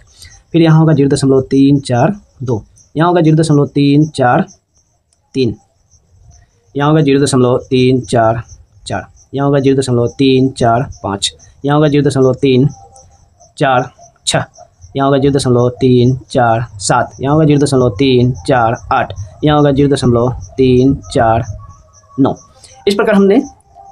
फिर यहाँ होगा 0.342, यहाँ होगा 0.343, यहाँ होगा 0.344, यहाँ होगा 0.345, यहाँ होगा 0.346, यहाँ होगा 0.347, यहाँ होगा 0.348, यहाँ होगा 0.349। इस प्रकार हमने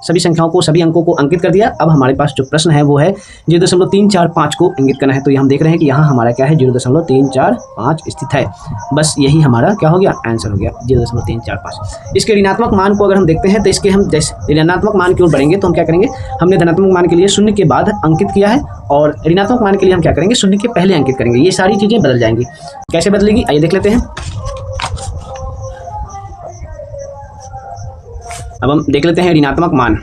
सभी संख्याओं को, सभी अंकों को अंकित कर दिया। अब हमारे पास जो प्रश्न है वो है 0.345 को इंगित करना है। तो हम देख रहे हैं कि यहाँ हमारा क्या है, 0.345 स्थित है। बस यही हमारा क्या हो गया, आंसर हो गया 0.345। इसके ऋणात्मक मान को अगर हम देखते हैं तो इसके हम जैसे ऋणात्मक मान की ओर बढ़ेंगे तो हम क्या करेंगे, हमने धनात्मक मान के लिए 0 के बाद अंकित किया है और ऋणात्मक मान के लिए हम क्या करेंगे, 0 के पहले अंकित करेंगे। ये सारी चीज़ें बदल जाएंगी। कैसे बदलेगी, आइए देख लेते हैं। अब हम देख लेते हैं ऋणात्मक मान।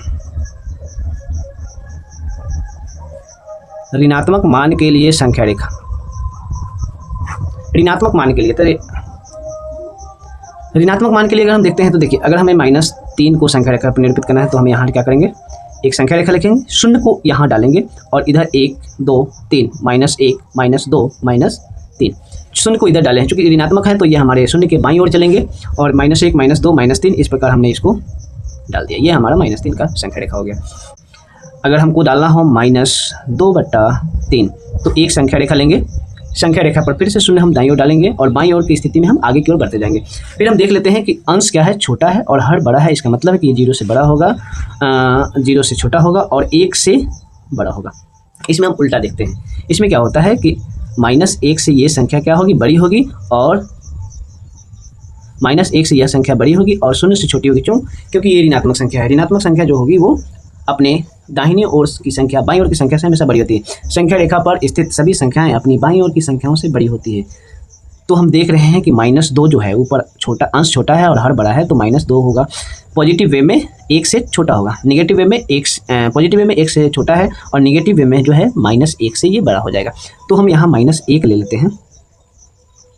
ऋणात्मक मान के लिए संख्या रेखा, ऋणात्मक मान के लिए, तो ऋणात्मक मान के लिए अगर हम देखते हैं तो देखिए, अगर हमें -3 को संख्या रेखा पर निरूपित करना है तो हम यहाँ क्या करेंगे, एक संख्या रेखा लिखेंगे, 0 को यहाँ डालेंगे और इधर 1, 2, 3, -1, -2, -3, 0 को इधर डाले हैं। चूंकि ऋणात्मक है तो ये हमारे 0 के बाईं ओर चलेंगे और -1, -2, -3 इस प्रकार हमने इसको डाल दिया। ये हमारा -3 का संख्या रेखा हो गया। अगर हमको डालना हो -2/3 तो एक संख्या रेखा लेंगे संख्या रेखा पर फिर से शून्य हम दाईं ओर डालेंगे और बाईं ओर की स्थिति में हम आगे की ओर बढ़ते जाएंगे। फिर हम देख लेते हैं कि अंश क्या है, छोटा है और हर बड़ा है। इसका मतलब है कि ये 0 से बड़ा होगा, 0 से छोटा होगा और 1 से बड़ा होगा। इसमें हम उल्टा देखते हैं। इसमें क्या होता है कि -1 से ये संख्या क्या होगी, बड़ी होगी, और -1 से यह संख्या बड़ी होगी और 0 से छोटी होगी। क्यों? क्योंकि ये ऋणात्मक संख्या है। ऋणात्मक संख्या जो होगी वो अपने दाहिनी ओर की संख्या बाईं ओर की संख्या से हमेशा बड़ी होती है। संख्या रेखा पर स्थित सभी संख्याएं अपनी बाईं ओर की संख्याओं से बड़ी होती है। तो हम देख रहे हैं कि -2 जो है, ऊपर छोटा अंश छोटा है और हर बड़ा है, तो -2 होगा। पॉजिटिव वे में 1 से छोटा होगा, नेगेटिव वे में पॉजिटिव वे में 1 से छोटा है और नेगेटिव वे में जो है -1 से ये बड़ा हो जाएगा। तो हम यहाँ -1 ले लेते हैं,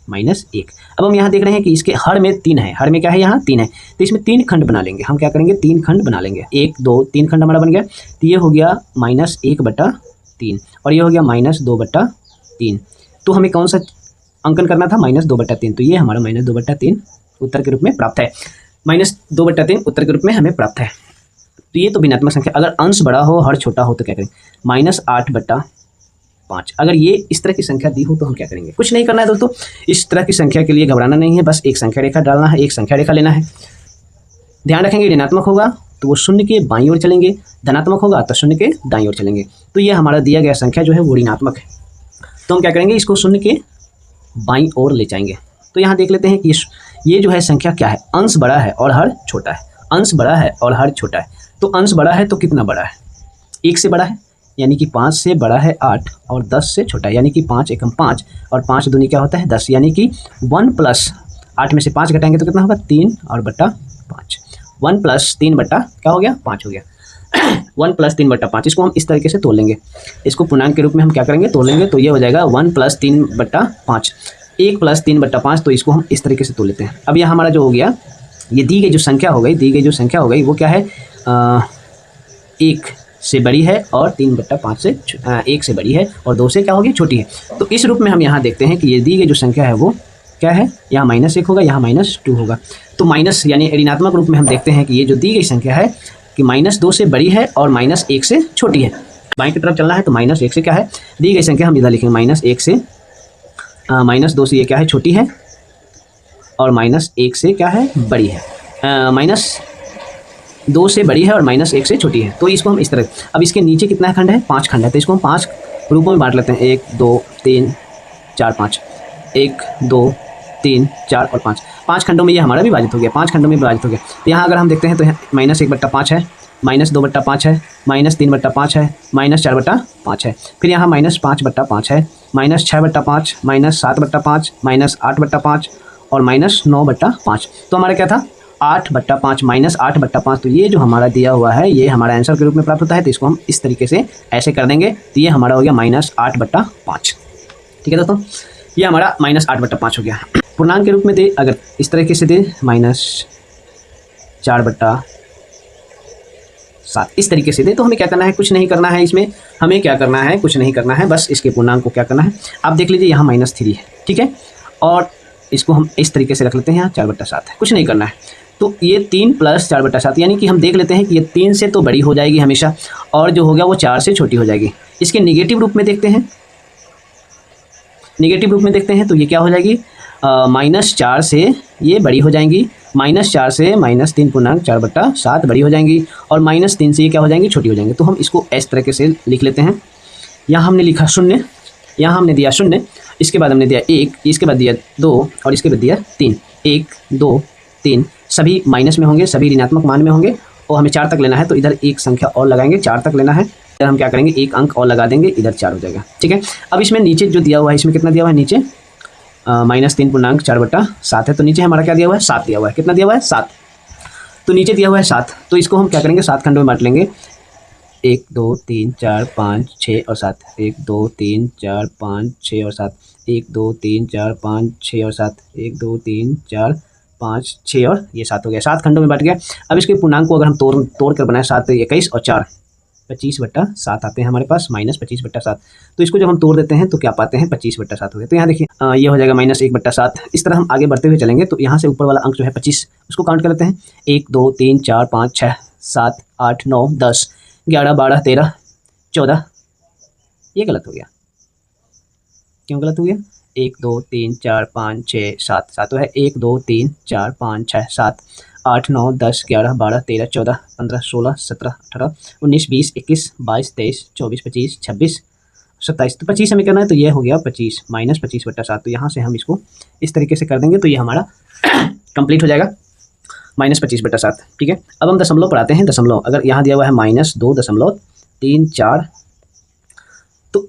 -1। अब हम यहाँ देख रहे हैं कि इसके हर में 3 है, हर में क्या है, यहाँ 3 है, तो इसमें 3 खंड बना लेंगे। हम क्या करेंगे, 3 खंड बना लेंगे। 1 2 3 खंड हमारा बन गया। तो ये हो गया -1/3 और ये हो गया -2/3। तो हमें कौन सा अंकन करना था, -2/3। तो ये हमारा -2/3 उत्तर के रूप में प्राप्त है। -2/3 उत्तर के रूप में हमें प्राप्त है। तो ये तो भिन्नात्मक संख्या। अगर अंश बड़ा हो, हर छोटा हो, तो क्या करें, -8/5। अगर ये इस तरह की संख्या दी हो तो हम क्या करेंगे, कुछ नहीं करना है दोस्तों। इस तरह की संख्या के लिए घबराना नहीं है, बस एक संख्या रेखा डालना है, एक संख्या रेखा लेना है। ध्यान रखेंगे, ऋणात्मक होगा तो वो शून्य के बाईं ओर चलेंगे, धनात्मक होगा तो शून्य के दाईं ओर चलेंगे। तो ये हमारा दिया गया संख्या जो है वो ऋणात्मक है। तो हम क्या करेंगे, इसको शून्य के बाईं ओर ले जाएंगे। तो यहाँ देख लेते हैं कि ये जो है संख्या क्या है, अंश बड़ा है और हर छोटा है। अंश बड़ा है और हर छोटा है। तो अंश बड़ा है तो कितना बड़ा है, 1 से बड़ा है, यानी कि 5 से बड़ा है 8, और 10 से छोटा है, यानी कि 5 एकम 5 और 5 दूनी क्या होता है 10, यानी कि 1 + 8 में से 5 घटाएंगे तो कितना होगा, 3 और बट्टा 5। 1 + 3 बट्टा क्या हो गया, 5 हो गया। 1 + 3 बट्टा 5, इसको हम इस तरीके से तोड़ लेंगे। इसको पूर्णांक के रूप में हम क्या करेंगे, तोड़ लेंगे। तो ये हो जाएगा 1 + 3 बट्टा 5, 1 + 3 बट्टा 5। तो इसको हम इस तरीके से तोड़ लेते हैं। अब यह हमारा जो हो गया, ये दी गई जो संख्या हो गई, वो क्या है, 1 से बड़ी है और 3/5 से 1 से बड़ी है और 2 से क्या होगी, छोटी है। तो इस रूप में हम यहाँ देखते हैं कि ये दी गई जो संख्या है वो क्या है, यहाँ -1 होगा, यहाँ -2 होगा। तो माइनस यानी ऋणात्मक रूप में हम देखते हैं कि ये जो दी गई संख्या है कि -2 से बड़ी है और -1 से छोटी है। बाईं की तरफ चलना है तो -1 से क्या है, दी गई संख्या हम इधर लिखेंगे, -1 से -2 से ये क्या है, छोटी है, और -1 से क्या है, बड़ी है। -2 से बड़ी है और -1 से छोटी है। तो इसको हम इस तरह, अब इसके नीचे कितना खंड है, 5 खंड है, तो इसको हम 5 रूपों में बांट लेते हैं। 1 2 3 4 5, 1 2 3 4 और 5, 5 खंडों में ये हमारा विभाजित हो गया, 5 खंडों में विभाजित हो गया। तो यहाँ अगर हम देखते हैं तो -1/5 है, -2/5 है, -3/5 है, -4/5 है, फिर यहाँ -5/5 है, -6/5, -7/5, -8/5 और -9/5। तो हमारा क्या था, 8/5, -8/5। तो ये जो हमारा दिया हुआ है ये हमारा आंसर के रूप में प्राप्त होता है। तो इसको हम इस तरीके से ऐसे कर देंगे। तो ये हमारा हो गया -8/5। ठीक है दोस्तों, ये हमारा -8/5 हो गया। पूर्णांक के रूप में दे, अगर इस तरीके से दे, -4/7 इस तरीके से दे, तो हमें क्या करना है, कुछ नहीं करना है। इसमें हमें क्या करना है, कुछ नहीं करना है, बस इसके पूर्णांक को क्या करना है, आप देख लीजिए यहाँ -3 है, ठीक है, और इसको हम इस तरीके से रख लेते हैं, यहाँ 4/7 है, कुछ नहीं करना है। तो ये 3 + 4/7, यानी कि हम देख लेते हैं कि ये 3 से तो बड़ी हो जाएगी हमेशा, और जो हो गया वो 4 से छोटी हो जाएगी। इसके नेगेटिव रूप में देखते हैं, तो ये क्या हो जाएगी, -4 से ये बड़ी हो जाएंगी, -4 से -3 पूर्णांक 4/7 बड़ी हो जाएंगी, और -3 से ये क्या हो जाएंगी, छोटी हो जाएंगी। तो हम इसको इस तरीके से लिख लेते हैं। यहाँ हमने लिखा 0, यहाँ हमने दिया 0, इसके बाद हमने दिया 1, इसके बाद दिया 2 और इसके बाद दिया 3। 1 2 3 सभी माइनस में होंगे, सभी ऋणात्मक मान में होंगे, और हमें 4 तक लेना है। तो इधर एक संख्या और लगाएंगे, 4 तक लेना है। इधर हम क्या करेंगे, एक अंक और लगा देंगे, इधर 4 हो जाएगा, ठीक है। अब इसमें नीचे जो दिया हुआ है, इसमें कितना दिया हुआ है, नीचे -3 पूर्णांक 4/7 है। तो नीचे हमारा क्या दिया हुआ है, 7 दिया हुआ है। कितना दिया हुआ है, 7। तो नीचे दिया हुआ है 7, तो इसको हम क्या करेंगे, 7 खंडों में बांट लेंगे। 1 2 3 4 5 6 और 7, 1 2 3 4 5 6 और 7, 1 2 3 4 5 6 और 7, 1 2 3 4 5 6 और ये 7 हो गया, 7 खंडों में बांट गया। अब इसके पूर्णांक को अगर हम तोड़ कर बनाए, 7 21 और 4 25/7 आते हैं हमारे पास, -25/7। तो इसको जब हम तोड़ देते हैं तो क्या पाते हैं, 25/7 हो गया। तो यहाँ देखिए ये हो जाएगा -1/7। इस तरह हम आगे बढ़ते हुए चलेंगे। तो यहाँ से ऊपर वाला अंक जो है 25, उसको काउंट कर लेते हैं। 1 2 3 4 5 6 7 8 9 10 11 12 13 14, ये गलत हो गया, क्यों गलत हो गया? 1 2 3 4 5 6 7 सातों है 1 2 3 4 5 6 7 8 9 10 11 12 13 14 15 16 17 18 19 20 21 22 23 24 25 26 27। तो 25 हमें करना है, तो ये हो गया 25 माइनस 25/7। तो यहाँ से हम इसको इस तरीके से कर देंगे तो ये हमारा कंप्लीट हो जाएगा -25/7। ठीक है, अब हम दशमलव पर आते हैं। दशमलव अगर यहाँ दिया हुआ है -2.34, तो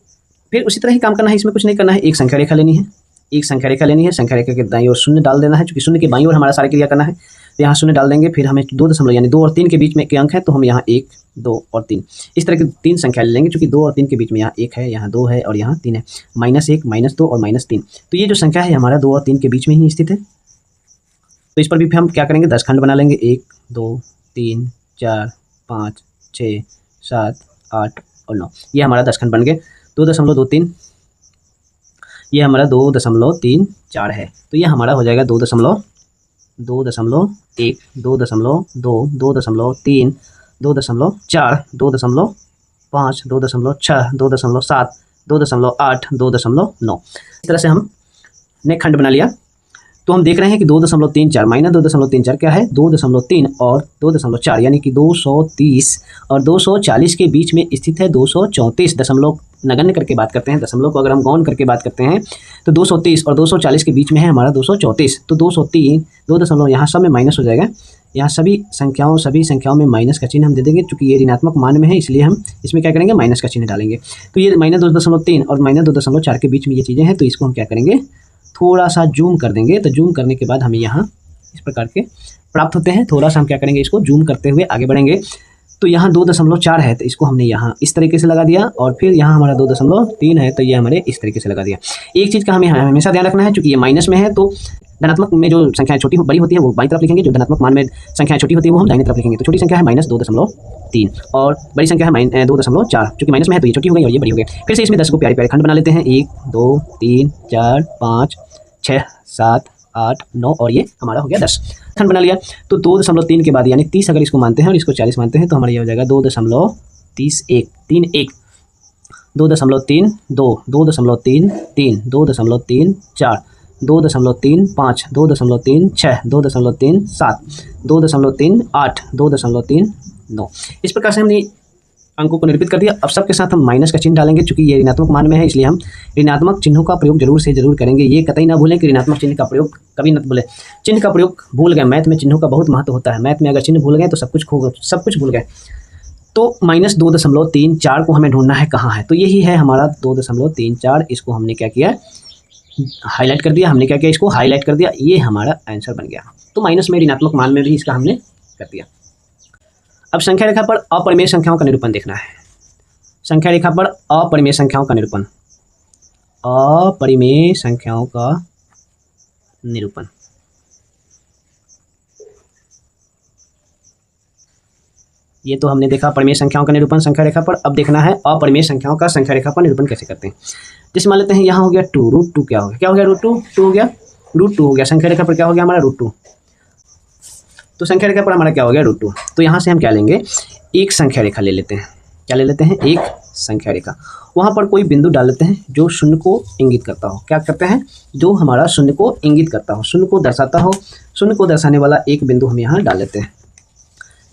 फिर उसी तरह ही काम करना है, इसमें कुछ नहीं करना है। एक संख्या रेखा लेनी है, एक संख्या रेखा लेनी है, संख्या रेखा के दाईं ओर शून्य डाल देना है, क्योंकि शून्य के बाईं ओर हमारा सारी क्रिया करना है। तो यहाँ शून्य डाल देंगे, फिर हमें 2 दशमलव यानी 2 और 3 के बीच में के अंक है, तो हम यहाँ 1 2 और 3 इस तरह की 3 संख्या ले लेंगे, क्योंकि 2 और 3 के बीच में यहाँ 1 है, यहाँ 2 है और यहाँ 3 है। -1 -2 और -3, तो ये जो संख्या है हमारा 2 और 3 के बीच में ही स्थित है। तो इस पर भी हम क्या करेंगे, 10 खंड बना लेंगे। 1 2 3 4 5 6 7 8 और 9, ये हमारा 10 खंड बन गए। 2.23, ये हमारा 2.34 है। तो ये हमारा हो जाएगा 2.1 2.1 2.2 2.3 2.4 2.5 2.6 2.7 2.8 2.9। इस तरह से हमने खंड बना लिया। तो हम देख रहे हैं कि 2.34 माइनस 2.34 क्या है, 2.3 और 2.4 यानी कि 230 और 240 के बीच में स्थित है 234। दशमलव नगण्य करके बात करते हैं, दशमलव को अगर हम गौण करके बात करते हैं तो 230 और 240 के बीच में है हमारा 234। तो 203 2 दशमलव यहाँ सब में माइनस हो जाएगा, यहाँ सभी संख्याओं में माइनस का चिन्ह हम दे देंगे। चूँकि ये ऋणात्मक मान में है इसलिए हम इसमें क्या करेंगे, माइनस का चिन्ह डालेंगे। तो ये -2.3 और -2.4 के बीच में ये चीज़ें हैं, तो इसको हम क्या करेंगे, थोड़ा सा जूम कर देंगे। तो जूम करने के बाद हमें यहाँ इस प्रकार के प्राप्त होते हैं। थोड़ा सा हम क्या करेंगे, इसको जूम करते हुए आगे बढ़ेंगे। तो यहाँ 2.4 है, तो इसको हमने यहाँ इस तरीके से लगा दिया, और फिर यहाँ हमारा 2.3 है, तो ये हमारे इस तरीके से लगा दिया। एक चीज़ का हमें हमेशा ध्यान रखना है, चूँकि ये माइनस में है तो धनात्मक में जो संख्याएं छोटी बड़ी होती है वो बाईं तरफ लिखेंगे, जो धनात्मक मान में संख्याएं छोटी होती है वो हम दाहिनी तरफ लिखेंगे। तो छोटी संख्या है -2.3 और बड़ी संख्या है 2.4, क्योंकि माइनस में है तो ये छोटी हो गई और ये बड़ी हो गई। फिर से इसमें 10 को प्यारे प्यारे खंड बना लेते हैं। 1 2 3 4 5 6 7 8 9 और ये हमारा हो गया 10 खंड बना लिया। तो 2.3 के बाद यानी 30 अगर इसको मानते हैं और इसको 40 मानते हैं तो हमारा ये हो जाएगा 2.31 31 2.32 2.33 2.34 2.35 2.36 2.37 2.38 2.39। इस प्रकार से हमने अंकों को निरूपित कर दिया। अब सबके साथ हम माइनस का चिन्ह डालेंगे, चूंकि ये ऋणात्मक मान में है इसलिए हम ऋणात्मक चिन्हों का प्रयोग जरूर से जरूर करेंगे। ये कतई ना भूलें कि ऋणात्मक चिन्ह का प्रयोग कभी न भूलें। चिन्ह का प्रयोग भूल गए, मैथ में चिन्हों का बहुत महत्व होता है। मैथ में अगर चिन्ह भूल गए तो सब कुछ भूल गए। तो -2.34 को हमें ढूंढना है कहाँ है, तो यही है हमारा 2.34। इसको हमने क्या किया, हाईलाइट कर दिया। हमने क्या किया, इसको हाईलाइट कर दिया, ये हमारा आंसर बन गया। तो माइनस में ऋणात्मक मान में भी इसका हमने कर दिया। अब संख्या रेखा पर अपरिमेय संख्याओं का निरूपण देखना है। संख्या रेखा पर अपरिमेय संख्याओं का निरूपण, अपरिमेय संख्याओं का निरूपण। ये तो हमने देखा परिमेय संख्याओं का निरूपण संख्या रेखा पर। अब देखना है अपरिमेय संख्याओं का संख्या रेखा पर निरूपण कैसे करते हैं। जैसे मान लेते हैं यहाँ हो गया 2, √2 क्या हो गया, क्या हो गया, √2 हो गया, √2 हो गया। संख्या रेखा पर क्या हो गया हमारा, √2। तो संख्या रेखा पर हमारा क्या हो गया, √2। तो यहाँ से हम क्या लेंगे, एक संख्या रेखा ले लेते हैं। क्या ले लेते हैं, एक संख्या रेखा। वहाँ पर कोई बिंदु डाल लेते हैं जो शून्य को इंगित करता हो। क्या करते हैं, जो हमारा शून्य को इंगित करता हो, शून्य को दर्शाता हो। शून्य को दर्शाने वाला एक बिंदु हम यहाँ डाल लेते हैं।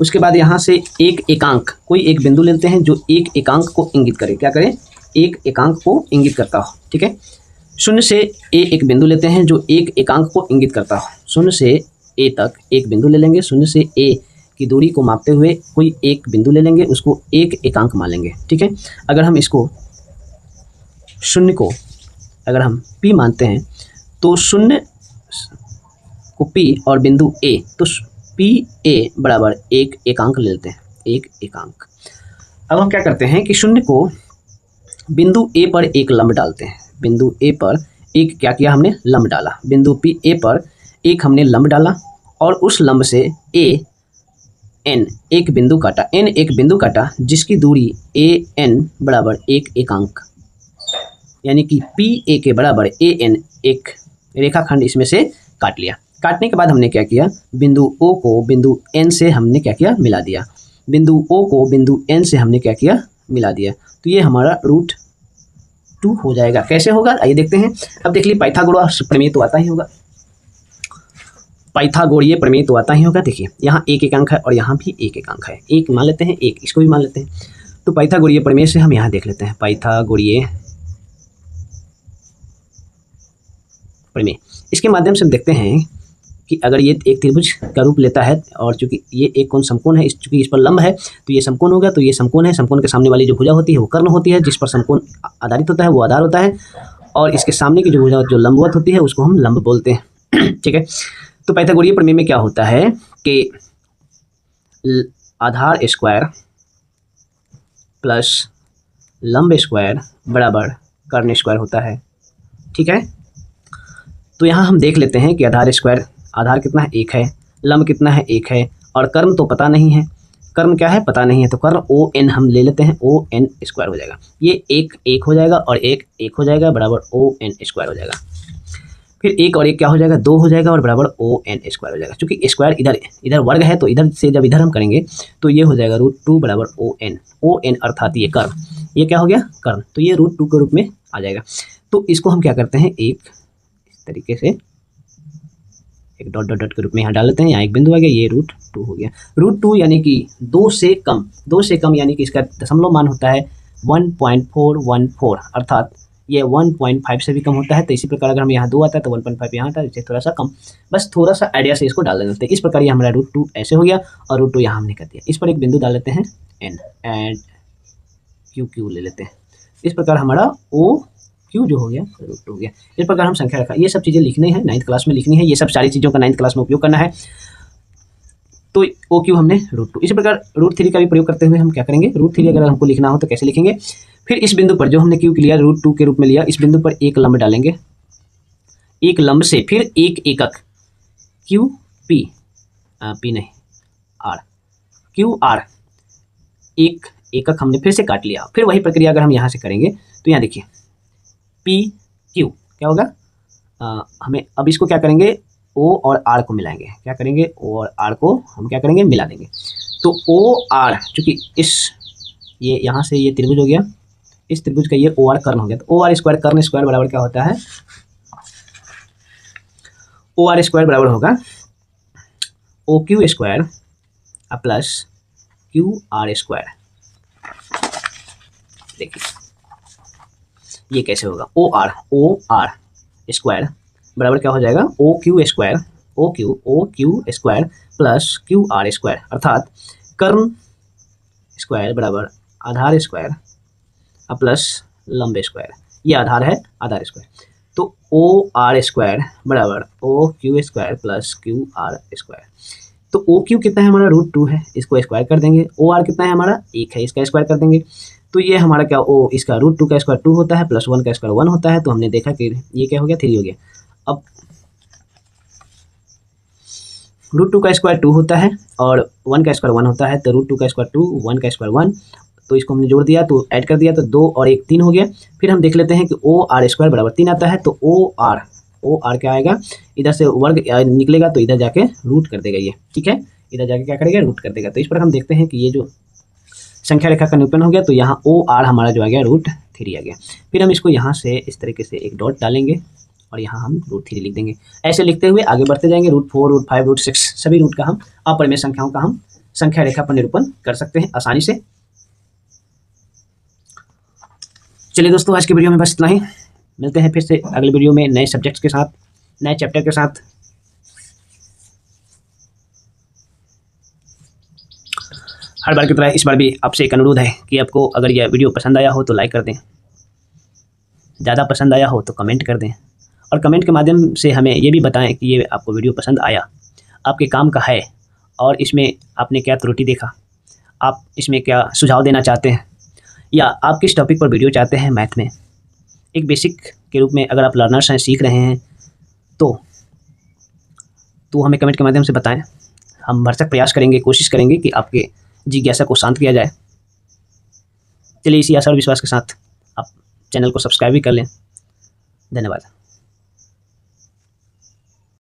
उसके बाद यहाँ से एक एकांक, कोई एक बिंदु लेते हैं जो एक एकांक को इंगित करे। क्या करे, एक एकांक को इंगित करता हो। ठीक है, शून्य से ए एक बिंदु लेते हैं जो एक एकांक को इंगित करता हो। शून्य से ए तक एक बिंदु ले लेंगे। शून्य से ए की दूरी को मापते हुए कोई एक बिंदु ले लेंगे, उसको एक एकांक मान लेंगे। ठीक है, अगर हम इसको शून्य को अगर हम पी मानते हैं तो शून्य को पी और बिंदु ए, तो पी ए बराबर एक एकांक ले लेते हैं, एक एकांक। अब हम क्या करते हैं कि शून्य को बिंदु ए पर एक लंब डालते हैं। बिंदु ए पर एक क्या किया हमने, लंब डाला। बिंदु पी ए पर एक हमने लंब डाला और उस लंब से ए एन एक बिंदु काटा, एन एक बिंदु काटा जिसकी दूरी ए एन बराबर एक एकांक, यानी कि पी ए के बराबर ए एन एक रेखाखंड इसमें से काट लिया। काटने के बाद हमने क्या किया, बिंदु ओ को बिंदु एन से हमने क्या किया, मिला दिया। बिंदु ओ को बिंदु एन से हमने क्या किया, मिला दिया। तो ये हमारा √2 2 हो जाएगा। कैसे होगा आइए देखते हैं। अब देख लीजिए पाइथागोरस प्रमेय तो आता ही होगा, पाइथागोरीय प्रमेय तो आता ही होगा। देखिए यहाँ एक एक अंक है और यहाँ भी एक एक अंक है, एक मान लेते हैं, एक इसको भी मान लेते हैं। तो पाइथागोरीय प्रमेय से हम यहाँ देख लेते हैं पाइथागोरीय प्रमेय, इसके माध्यम से हम देखते हैं कि अगर ये एक त्रिभुज का रूप लेता है और चूंकि ये एक कोण समकोण है, चूंकि इस पर लंब है तो ये समकोण होगा, तो ये समकोण है, समकोण के सामने वाली जो भुजा होती है वो कर्ण होती है, जिस पर समकोण आधारित होता है वो आधार होता है, और इसके सामने की जो भुजा जो लंबवत होती है उसको हम लंब बोलते हैं। ठीक है, तो पाइथागोरीय प्रमेय में क्या होता है कि आधार स्क्वायर प्लस लंब स्क्वायर बराबर कर्ण स्क्वायर होता है। ठीक है, तो यहाँ हम देख लेते हैं कि आधार स्क्वायर, आधार कितना है 1 है, लंब कितना है 1 है, और कर्म तो पता नहीं है, कर्म क्या है पता नहीं है, तो कर्म ओ एन हम ले लेते हैं, ओ एन स्क्वायर हो जाएगा, ये एक हो जाएगा और एक हो जाएगा बराबर ओ एन स्क्वायर हो जाएगा। फिर एक और एक क्या हो जाएगा 2 हो जाएगा और बराबर ओ एन स्क्वायर हो जाएगा। क्योंकि स्क्वायर इधर वर्ग है तो इधर से जब इधर हम करेंगे तो ये हो जाएगा √2 बराबर ओ एन अर्थात ये कर्म, ये क्या हो गया कर्म, तो ये √2 के रूप में आ जाएगा। तो इसको हम क्या करते हैं एक इस तरीके से एक डॉट डॉट डॉट के रूप में यहाँ डाल लेते हैं, यहाँ एक बिंदु आ गया, ये √2 हो गया। √2 यानी कि 2 से कम यानी कि इसका दशमलव मान होता है 1.414 अर्थात ये 1.5 से भी कम होता है। तो इसी प्रकार अगर हम यहाँ 2 आता है तो 1.5 यहाँ आता है, इससे थोड़ा सा कम, बस थोड़ा सा आइडिया से इसको डाल देते हैं। इस प्रकार ये हमारा √2 ऐसे हो गया और √2 यहाँ हमने कर दिया। इस पर एक बिंदु डाल लेते हैं एन एंड क्यू ले लेते हैं। इस प्रकार हमारा ओ क्यू जो हो गया √2 हो गया। इस प्रकार हम संख्या रखा, ये सब चीज़ें लिखनी है 9th क्लास में लिखनी है, ये सब सारी चीज़ों का 9th क्लास में उपयोग करना है। तो ओ क्यू हमने √2, इसी प्रकार √3 का भी प्रयोग करते हुए हम क्या करेंगे, √3 अगर हमको लिखना हो तो कैसे लिखेंगे। फिर इस बिंदु पर जो हमने क्यू लिया √2 के रूप में लिया, इस बिंदु पर एक लंब डालेंगे, एक लंब से फिर एक एकक क्यू पी नहीं आर, क्यू आर एक एकक हमने फिर से काट लिया। फिर वही प्रक्रिया अगर हम यहाँ से करेंगे तो यहाँ देखिए पी क्यू क्या होगा, हमें अब इसको क्या करेंगे ओ और आर को मिलाएंगे, क्या करेंगे ओ और आर को हम क्या करेंगे मिला देंगे। तो ओ आर चूँकि इस ये यहाँ से ये त्रिभुज हो गया, इस त्रिभुज का ये ओ आर कर्ण हो गया, तो ओ आर स्क्वायर कर्ण स्क्वायर बराबर क्या होता है, ओ आर स्क्वायर बराबर होगा O Q square plus Q R square. देखिए ये कैसे होगा, ओ आर स्क्वायर बराबर क्या हो जाएगा O Q square plus Q R square अर्थात कर्ण स्क्वायर बराबर आधार स्क्वायर प्लस लंब स्क्वायर, ये आधार है आधार स्क्वायर। तो ओ आर स्क्वायर बराबर O Q square plus Q R square. तो ओ क्यू कितना है हमारा √2 है, इसको स्क्वायर कर देंगे, ओ आर कितना है हमारा 1 है, इसका स्क्वायर कर देंगे। तो ये हमारा क्या ओ इसका √2 का स्क्वायर 2 होता है प्लस 1 का स्क्वायर 1 होता है, तो हमने देखा कि ये क्या हो गया 3 हो गया। अब √2 का स्क्वायर 2 होता है और 1 का स्क्वायर 1 होता है, तो √2 का स्क्वायर 2 1 का स्क्वायर 1, तो इसको हमने जोड़ दिया तो ऐड कर दिया तो 2 और 1 3 हो गया। फिर हम देख लेते हैं कि ओ आर स्क्वायर बराबर 3 आता है, तो ओ आर क्या आएगा, इधर से वर्ग निकलेगा तो इधर जाके रूट कर देगा ये, ठीक है, इधर जाके क्या करेगा रूट कर देगा। तो इस पर हम देखते हैं कि ये जो संख्या रेखा का निरूपण हो गया, तो यहाँ ओ आर हमारा जो आ गया √3 आ गया। फिर हम इसको यहाँ से इस तरीके से एक डॉट डालेंगे और यहाँ हम √3 लिख देंगे। ऐसे लिखते हुए आगे बढ़ते जाएंगे, √4 √5 √6 सभी रूट का हम अपरिमेय संख्याओं का हम संख्या रेखा पर निरूपण कर सकते हैं आसानी से। चलिए दोस्तों आज के वीडियो में बस इतना ही, मिलते हैं फिर से अगले वीडियो में नए सब्जेक्ट्स के साथ, नए चैप्टर के साथ। हर बार की तरह इस बार भी आपसे एक अनुरोध है कि आपको अगर यह वीडियो पसंद आया हो तो लाइक कर दें, ज़्यादा पसंद आया हो तो कमेंट कर दें, और कमेंट के माध्यम से हमें ये भी बताएं कि ये आपको वीडियो पसंद आया, आपके काम का है, और इसमें आपने क्या त्रुटि देखा, आप इसमें क्या सुझाव देना चाहते हैं, या आप किस टॉपिक पर वीडियो चाहते हैं मैथ में। एक बेसिक के रूप में अगर आप लर्नर्स हैं, सीख रहे हैं तो हमें कमेंट के माध्यम से बताएं। हम भरसक प्रयास करेंगे, कोशिश करेंगे कि आपके जिज्ञासा को शांत किया जाए। चलिए इसी आशा और विश्वास के साथ आप चैनल को सब्सक्राइब भी कर लें। धन्यवाद।